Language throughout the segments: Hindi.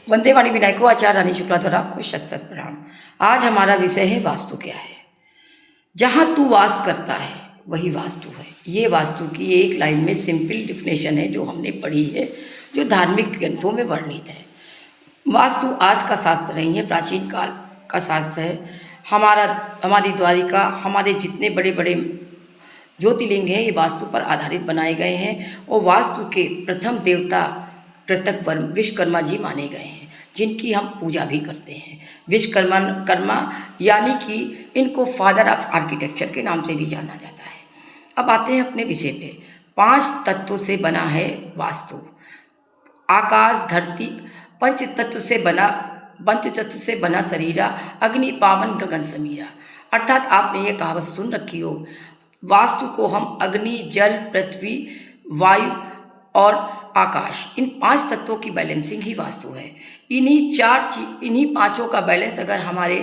वंदे वाणी विनायको आचार्य रानी शुक्ला द्वारा आपको शत शत प्रणाम। आज हमारा विषय है वास्तु क्या है। जहाँ तू वास करता है वही वास्तु है। ये वास्तु की एक लाइन में सिंपल डिफिनेशन है जो हमने पढ़ी है, जो धार्मिक ग्रंथों में वर्णित है। वास्तु आज का शास्त्र नहीं है, प्राचीन काल का शास्त्र है। हमारी द्वारिका, हमारे जितने बड़े बड़े ज्योतिर्लिंग हैं ये वास्तु पर आधारित बनाए गए हैं और वास्तु के प्रथम देवता कृतक विश्वकर्मा जी माने गए हैं, जिनकी हम पूजा भी करते हैं। विश्वकर्मा यानी कि इनको फादर ऑफ आर्किटेक्चर के नाम से भी जाना जाता है। अब आते हैं अपने विषय पे। 5 तत्वों से बना है वास्तु। आकाश, धरती, पंच तत्व से बना शरीरा, अग्नि पावन गगन समीरा। अर्थात आपने ये कहावत सुन रखी हो, वास्तु को हम अग्नि, जल, पृथ्वी, वायु और आकाश, इन 5 तत्वों की बैलेंसिंग ही वास्तु है। इन्हीं पांचों का बैलेंस अगर हमारे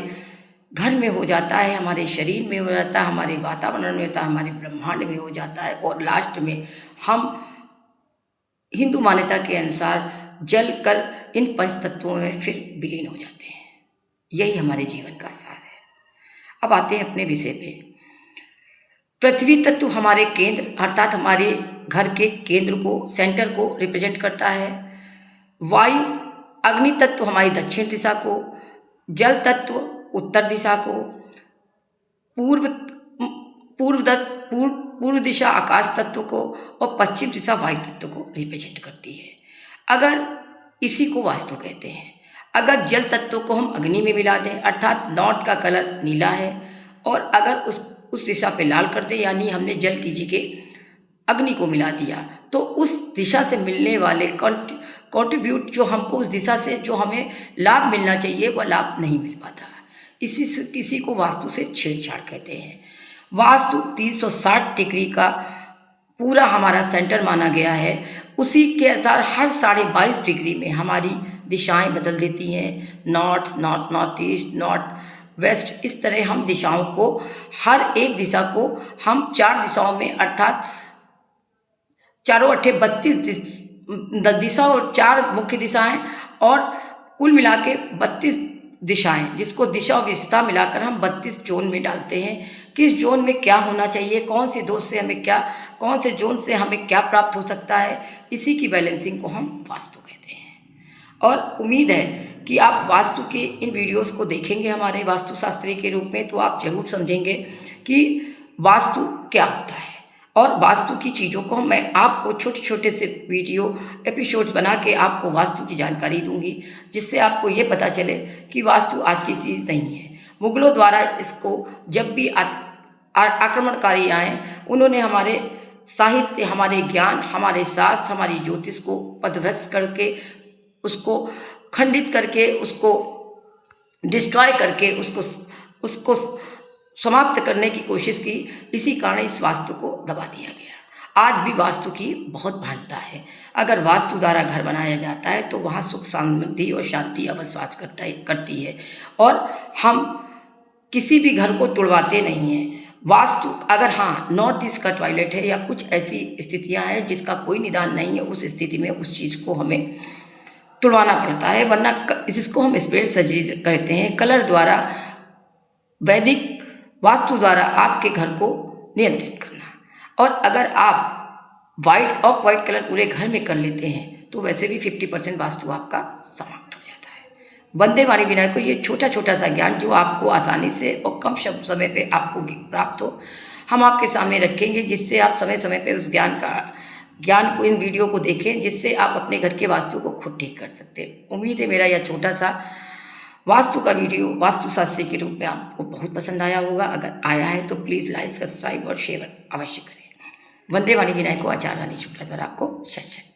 घर में हो जाता है, हमारे शरीर में हो जाता है, हमारे वातावरण में होता है, हमारे ब्रह्मांड में हो जाता है और लास्ट में हम हिंदू मान्यता के अनुसार जल कर इन 5 तत्वों में फिर विलीन हो जाते हैं। यही हमारे जीवन का सार है। अब आते हैं अपने विषय पे। पृथ्वी तत्व हमारे केंद्र अर्थात हमारे घर के केंद्र को, सेंटर को रिप्रेजेंट करता है। वायु, अग्नि तत्व हमारी दक्षिण दिशा को, जल तत्व उत्तर दिशा को, पूर्व दिशा आकाश तत्व को और पश्चिम दिशा वायु तत्व को रिप्रेजेंट करती है। अगर इसी को वास्तु कहते हैं। अगर जल तत्व को हम अग्नि में मिला दें, अर्थात नॉर्थ का कलर नीला है, और अगर उस दिशा पे लाल कर दें, यानी हमने जल की जगह अग्नि को मिला दिया, तो उस दिशा से मिलने वाले कंट्रीब्यूट जो हमको उस दिशा से जो हमें लाभ मिलना चाहिए वह लाभ नहीं मिल पाता। किसी को वास्तु से छेड़छाड़ कहते हैं। वास्तु 360 डिग्री का पूरा हमारा सेंटर माना गया है। उसी के अनुसार हर 22.5 डिग्री में हमारी दिशाएं बदल देती हैं। नॉर्थ ईस्ट, नॉर्थ वेस्ट, इस तरह हम दिशाओं को, हर एक दिशा को हम 4 दिशाओं में, अर्थात चारों अट्ठे 32 दिशा और 4 मुख्य दिशाएं और कुल मिला के 32 दिशाएं, जिसको दिशा और विशेषता मिलाकर हम 32 जोन में डालते हैं। किस जोन में क्या होना चाहिए, कौन से दोष से हमें क्या, कौन से जोन से हमें क्या प्राप्त हो सकता है, इसी की बैलेंसिंग को हम वास्तु कहते हैं। और उम्मीद है कि आप वास्तु के इन वीडियोस को देखेंगे हमारे वास्तुशास्त्री के रूप में, तो आप जरूर समझेंगे कि वास्तु क्या होता है। और वास्तु की चीज़ों को मैं आपको छोटे छोटे से वीडियो एपिसोड्स बना के आपको वास्तु की जानकारी दूंगी, जिससे आपको ये पता चले कि वास्तु आज की चीज़ नहीं है। मुगलों द्वारा इसको जब भी आक्रमणकारी आए, उन्होंने हमारे साहित्य, हमारे ज्ञान, हमारे शास्त्र, हमारी ज्योतिष को पदभ्रष्ट करके, उसको खंडित करके, उसको डिस्ट्रॉय करके, उसको समाप्त करने की कोशिश की। इसी कारण इस वास्तु को दबा दिया गया। आज भी वास्तु की बहुत महानता है। अगर वास्तु द्वारा घर बनाया जाता है तो वहाँ सुख, समृद्धि और शांति अवश्य करती है। और हम किसी भी घर को तुड़वाते नहीं हैं। वास्तु अगर हाँ नॉर्थ ईस्ट का टॉयलेट है या कुछ ऐसी स्थितियाँ हैं जिसका कोई निदान नहीं है, उस स्थिति में उस चीज़ को हमें तुड़वाना पड़ता है, वरना जिसको हम स्पेस सर्जरी कहते हैं, कलर द्वारा, वैदिक वास्तु द्वारा आपके घर को नियंत्रित करना। और अगर आप ऑफ वाइट कलर पूरे घर में कर लेते हैं तो वैसे भी 50% वास्तु आपका समाप्त हो जाता है। वंदे वाणी विनायको, ये छोटा छोटा सा ज्ञान जो आपको आसानी से और कम समय पे आपको प्राप्त हो, हम आपके सामने रखेंगे, जिससे आप समय समय पे उस ज्ञान को, इन वीडियो को देखें, जिससे आप अपने घर के वास्तु को खुद ठीक कर सकते हैं। उम्मीद है मेरा यह छोटा सा वास्तु का वीडियो वास्तुशास्त्री के रूप में आपको बहुत पसंद आया होगा। अगर आया है तो प्लीज़ लाइक, सब्सक्राइब और शेयर अवश्य करें। वंदे वाणी विनायको आचार्य रानी शुक्ला द्वारा आपको शत शत